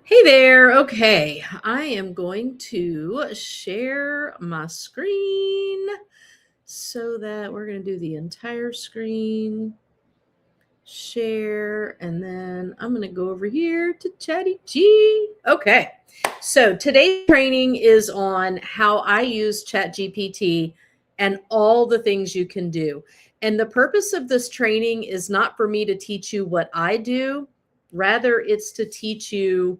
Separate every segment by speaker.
Speaker 1: Hey there. Okay, I am going to share my screen so that we're going to do the entire screen share, and then I'm going to go over here to Chatty G. Okay, so today's training is on how I use Chat GPT and all the things you can do. And the purpose of this training is not for me to teach you what I do, rather, it's to teach you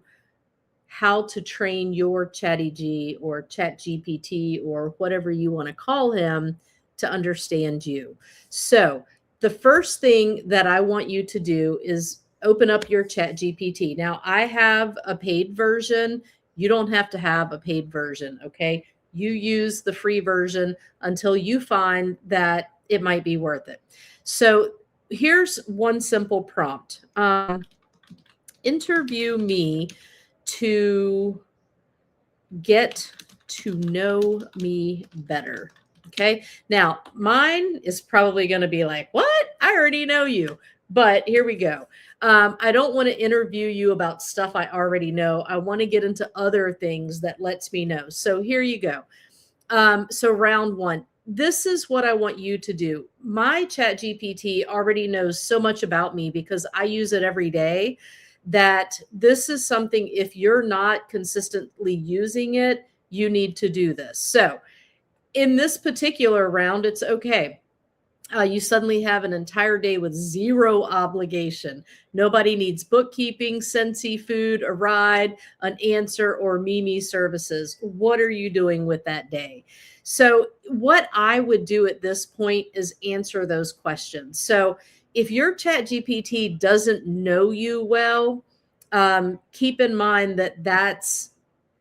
Speaker 1: how to train your Chatty G or Chat GPT or whatever you want to call him to understand you. So, the first thing that I want you to do is open up your Chat GPT. Now, I have a paid version. You don't have to have a paid version, okay? You use the free version until you find that it might be worth it. So, here's one simple prompt. Interview me to get to know me better. Okay. Now, mine is probably going to be like, what? I already know you. But here we go. I don't want to interview you about stuff I already know. I want to get into other things that lets me know. So here you go. So round one. This is what I want you to do. My Chat GPT already knows so much about me because I use it every day, that this is something, if you're not consistently using it, you need to do this. So in this particular round, it's okay. You suddenly have an entire day with zero obligation. Nobody needs bookkeeping, Scentsy, food, a ride, an answer, or Mimi services. What are you doing with that day? So what I would do at this point is answer those questions. So if your Chat GPT doesn't know you well, keep in mind that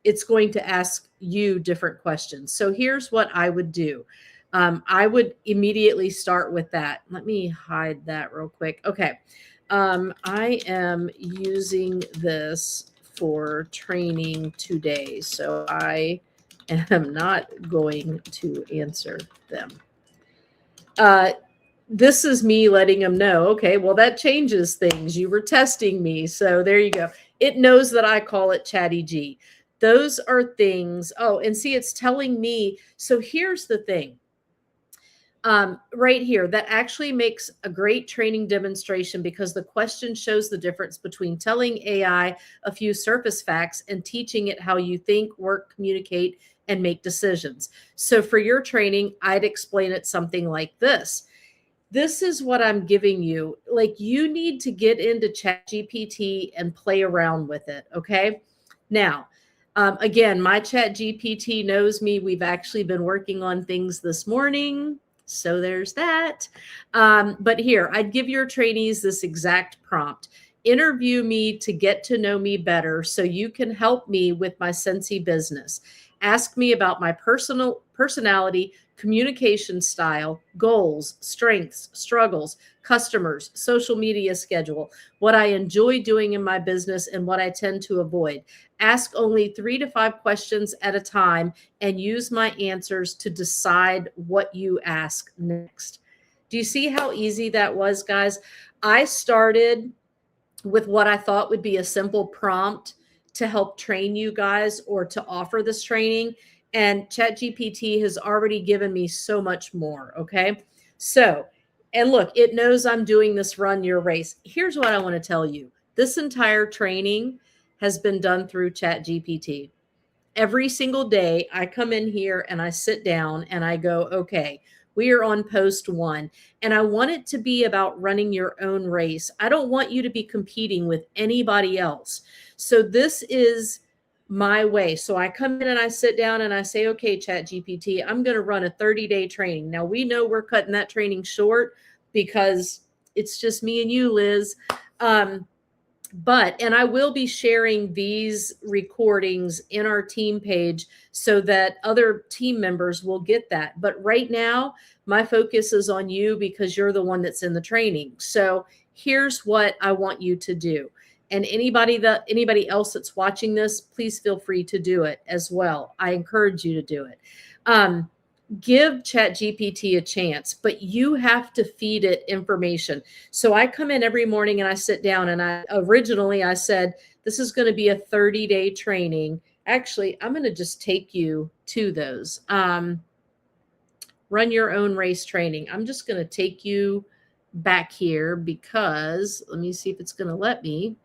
Speaker 1: it's going to ask you different questions. So here's what I would do. I would immediately start with that. Let me hide that real quick. Okay. I am using this for training today, so I am not going to answer them. This is me letting them know, okay, well, that changes things. You were testing me. So there you go. It knows that I call it Chatty G. Those are things. Oh, and see, it's telling me. So here's the thing. Right here, that actually makes a great training demonstration because the question shows the difference between telling AI a few surface facts and teaching it how you think, work, communicate, and make decisions. So for your training, I'd explain it something like this. This is what I'm giving you. Like, you need to get into Chat GPT and play around with it. Okay. Now, again, my Chat GPT knows me. We've actually been working on things this morning. So there's that. But here, I'd give your trainees this exact prompt. Interview me to get to know me better so you can help me with my Scentsy business. Ask me about my personality, communication style, goals, strengths, struggles, customers, social media schedule, what I enjoy doing in my business, and what I tend to avoid. Ask only 3 to 5 questions at a time and use my answers to decide what you ask next. Do you see how easy that was, guys? I started with what I thought would be a simple prompt to help train you guys or to offer this training. And ChatGPT has already given me so much more. Okay. So, and look, it knows I'm doing this run your race. Here's what I want to tell you. This entire training has been done through ChatGPT. Every single day I come in here and I sit down and I go, okay, we are on post 1. And I want it to be about running your own race. I don't want you to be competing with anybody else. So this is my way. So I come in and I sit down and I say, okay, Chat GPT, I'm going to run a 30-day training. Now we know we're cutting that training short because it's just me and you, Liz. And I will be sharing these recordings in our team page so that other team members will get that. But right now, my focus is on you because you're the one that's in the training. So here's what I want you to do. And anybody else that's watching this, please feel free to do it as well. I encourage you to do it. give Chat GPT a chance, but you have to feed it information. So I come in every morning and I sit down, and I said, this is going to be a 30-day training. Actually, I'm going to just take you to those. Run your own race training. I'm just going to take you back here because let me see if it's going to let me.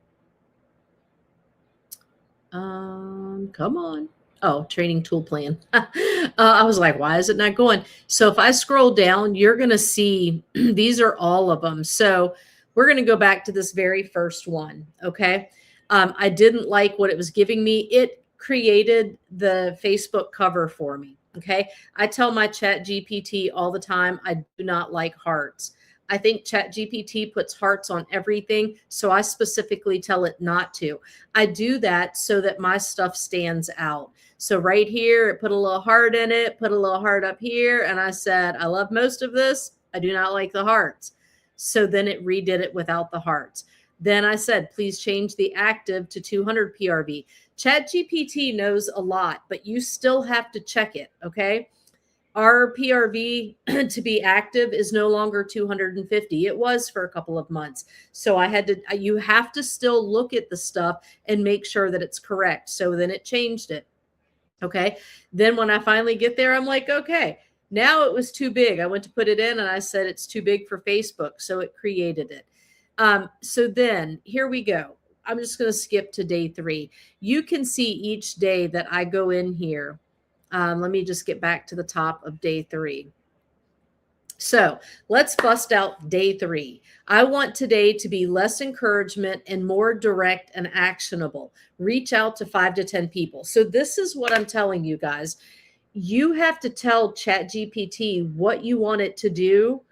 Speaker 1: Come on. Oh, training tool plan. I was like, why is it not going? So if I scroll down, you're going to see these are all of them. So we're going to go back to this very first one. Okay. I didn't like what it was giving me. It created the Facebook cover for me. Okay. I tell my Chat GPT all the time, I do not like hearts. I think Chat GPT puts hearts on everything. So I specifically tell it not to. I do that so that my stuff stands out. So right here, it put a little heart in it, put a little heart up here. And I said, I love most of this. I do not like the hearts. So then it redid it without the hearts. Then I said, please change the active to 200 PRV. Chat GPT knows a lot, but you still have to check it. Okay. Our PRV to be active is no longer 250. It was for a couple of months. So you have to still look at the stuff and make sure that it's correct. So then it changed it. Okay. Then when I finally get there, I'm like, okay, now it was too big. I went to put it in and I said, it's too big for Facebook. So it created it. So then here we go. I'm just going to skip to day 3. You can see each day that I go in here. Let me just get back to the top of day 3. So let's bust out day 3. I want today to be less encouragement and more direct and actionable. Reach out to 5 to 10 people. So this is what I'm telling you guys. You have to tell ChatGPT what you want it to do,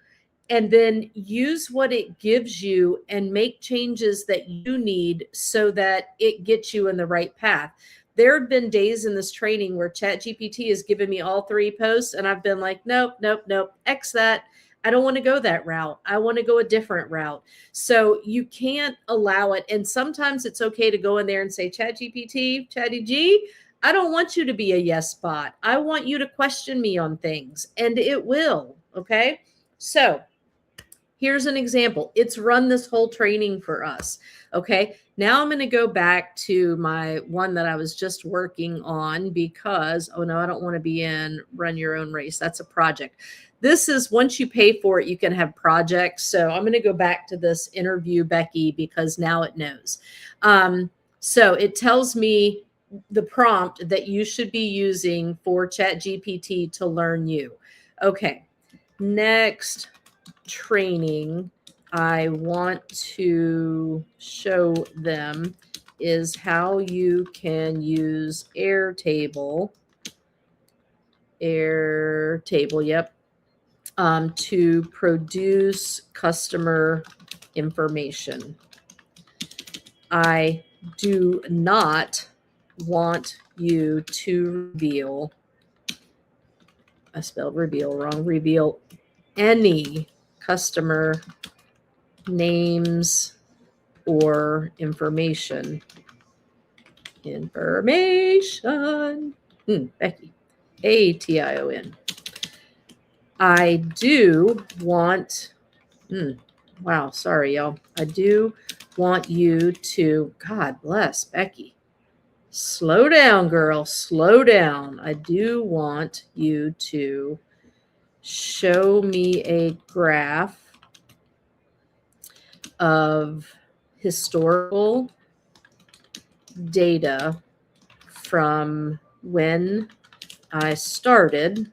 Speaker 1: and then use what it gives you and make changes that you need so that it gets you in the right path. There have been days in this training where ChatGPT has given me all 3 posts and I've been like, nope, nope, nope, X that. I don't want to go that route. I want to go a different route. So you can't allow it. And sometimes it's okay to go in there and say, ChatGPT, Chatty G, I don't want you to be a yes bot. I want you to question me on things, and it will. Okay. So here's an example. It's run this whole training for us. Okay. Now I'm going to go back to my one that I was just working on because, oh no, I don't want to be in run your own race. That's a project. This is once you pay for it, you can have projects. So I'm going to go back to this interview Becky because now it knows. So it tells me the prompt that you should be using for Chat GPT to learn you. Okay. Next training I want to show them is how you can use Airtable, yep, to produce customer information. I do not want you to reveal, I spelled reveal wrong, reveal any customer names or information. Becky, ATION. I do want, wow, sorry, y'all. I do want you to, God bless Becky. Slow down, girl, slow down. I do want you to show me a graph of historical data from when I started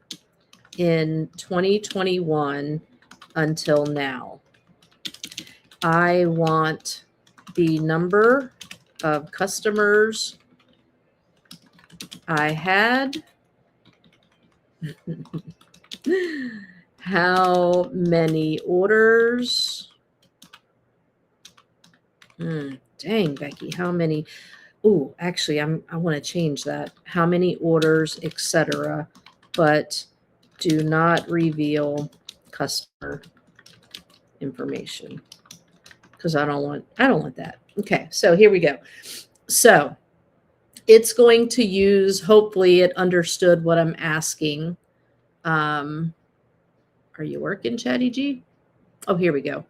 Speaker 1: in 2021 until now. I want the number of customers I had, how many orders. Dang, Becky, how many? Oh, actually, I want to change that. How many orders, etc., but do not reveal customer information because I don't want that. Okay, so here we go. So it's going to use, hopefully it understood what I'm asking. Are you working, Chatty G? Oh, here we go.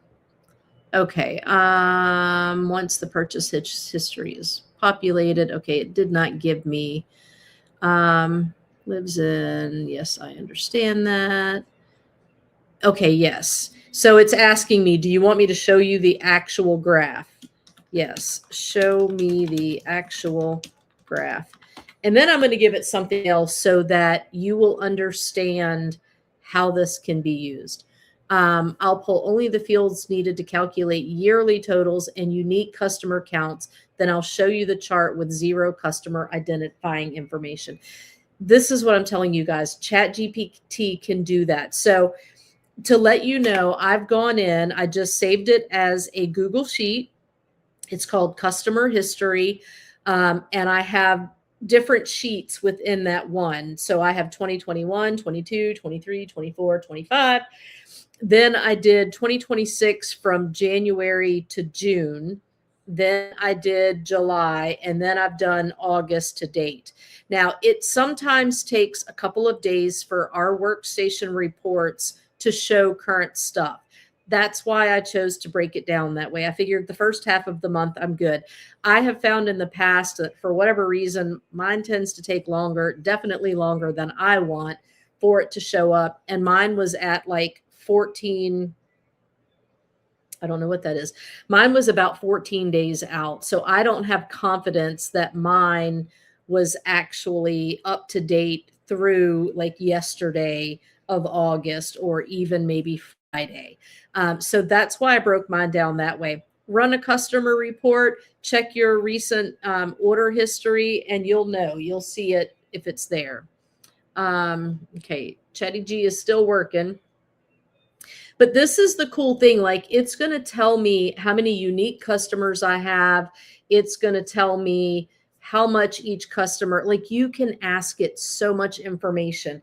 Speaker 1: Okay. Once the purchase history is populated, okay, it did not give me lives in, yes, I understand that. Okay, yes. So it's asking me, do you want me to show you the actual graph? Yes, show me the actual graph. And then I'm going to give it something else so that you will understand how this can be used. I'll pull only the fields needed to calculate yearly totals and unique customer counts. Then I'll show you the chart with 0 customer identifying information. This is what I'm telling you guys. Chat GPT can do that. So to let you know, I've gone in, I just saved it as a Google Sheet. It's called Customer History. And I have different sheets within that one. So I have 2021, 22, 23, 24, 25. Then I did 2026 from January to June. Then I did July, and then I've done August to date. Now, it sometimes takes a couple of days for our workstation reports to show current stuff. That's why I chose to break it down that way. I figured the first half of the month, I'm good. I have found in the past that for whatever reason, mine tends to take longer, definitely longer than I want for it to show up. And mine was at like 14, I don't know what that is. Mine was about 14 days out. So I don't have confidence that mine was actually up to date through like yesterday of August or even maybe Friday. So that's why I broke mine down that way. Run a customer report, check your recent order history, and you'll know. You'll see it if it's there. Okay, Chatty G is still working. But this is the cool thing. Like, it's going to tell me how many unique customers I have. It's going to tell me how much each customer, like, you can ask it so much information.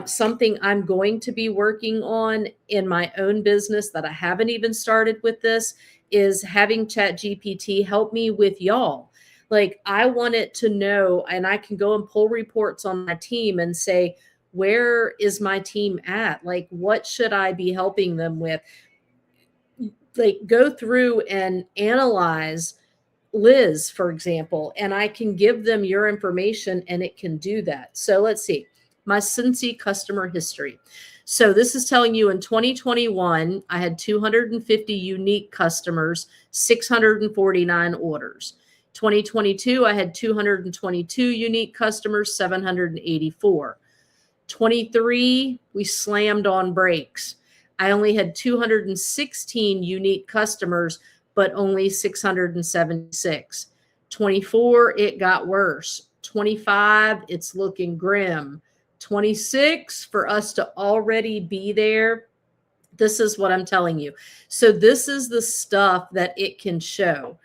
Speaker 1: Something I'm going to be working on in my own business that I haven't even started with this is having Chat GPT help me with y'all. Like, I want it to know, and I can go and pull reports on my team and say, where is my team at? Like, what should I be helping them with? Like, go through and analyze Liz, for example, and I can give them your information and it can do that. So let's see, my Scentsy customer history. So this is telling you in 2021, I had 250 unique customers, 649 orders. 2022, I had 222 unique customers, 784. 23, we slammed on brakes. I only had 216 unique customers, but only 676. 24, it got worse. 25, it's looking grim. 26, for us to already be there, this is what I'm telling you. So this is the stuff that it can show.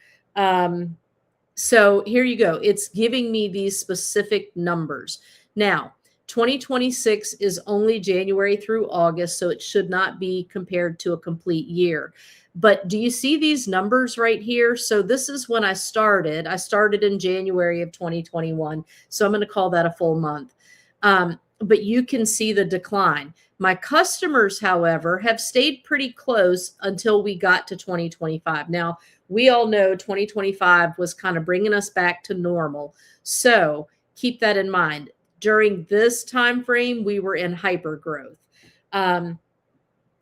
Speaker 1: So here you go. It's giving me these specific numbers. Now, 2026 is only January through August, so it should not be compared to a complete year. But do you see these numbers right here? So this is when I started. I started in January of 2021. So I'm going to call that a full month. But you can see the decline. My customers, however, have stayed pretty close until we got to 2025. Now, we all know 2025 was kind of bringing us back to normal. So keep that in mind. During this time frame, we were in hyper growth.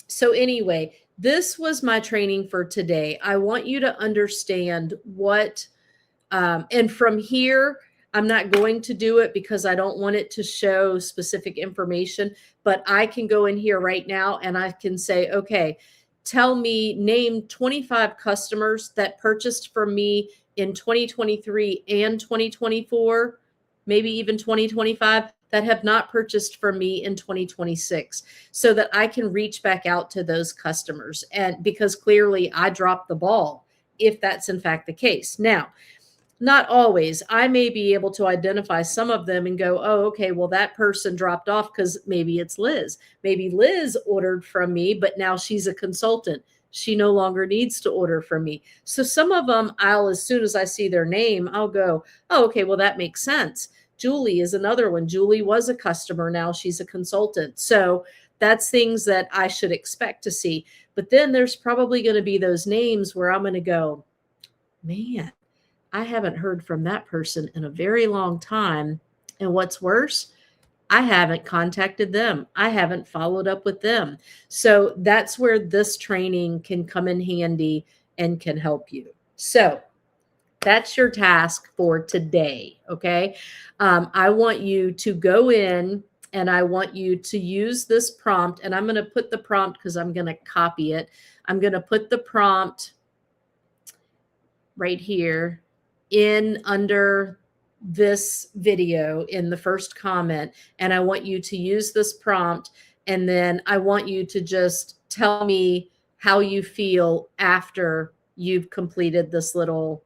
Speaker 1: So anyway, this was my training for today. I want you to understand what, and from here, I'm not going to do it because I don't want it to show specific information, but I can go in here right now and I can say, okay, tell me, name 25 customers that purchased from me in 2023 and 2024, maybe even 2025, that have not purchased from me in 2026, so that I can reach back out to those customers. And because clearly I dropped the ball, if that's in fact the case. Now, not always. I may be able to identify some of them and go, oh, okay, well, that person dropped off because maybe it's Liz. Maybe Liz ordered from me, but now she's a consultant. She no longer needs to order from me. So some of them, as soon as I see their name, I'll go, oh, okay, well, that makes sense. Julie is another one. Julie was a customer. Now she's a consultant. So that's things that I should expect to see. But then there's probably going to be those names where I'm going to go, man, I haven't heard from that person in a very long time. And what's worse, I haven't contacted them. I haven't followed up with them. So that's where this training can come in handy and can help you. So that's your task for today. Okay. I want you to go in and I want you to use this prompt. And I'm going to put the prompt because I'm going to copy it. I'm going to put the prompt right here in under this video in the first comment. And I want you to use this prompt. And then I want you to just tell me how you feel after you've completed this little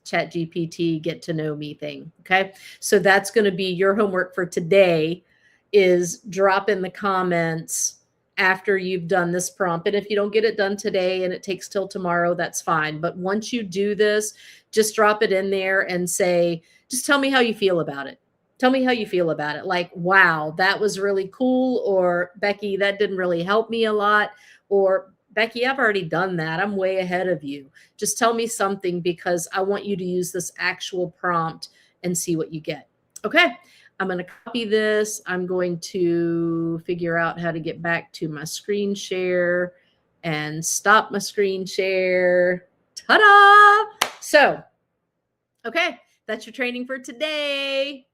Speaker 1: Chat GPT get to know me thing. Okay. So that's going to be your homework for today, is drop in the comments after you've done this prompt. And if you don't get it done today and it takes till tomorrow, that's fine. But once you do this, just drop it in there and say, just tell me how you feel about it. Tell me how you feel about it. Like, wow, that was really cool. Or Becky, that didn't really help me a lot. Or Becky, I've already done that. I'm way ahead of you. Just tell me something, because I want you to use this actual prompt and see what you get. Okay. I'm going to copy this. I'm going to figure out how to get back to my screen share and stop my screen share. Ta-da! So, okay, that's your training for today.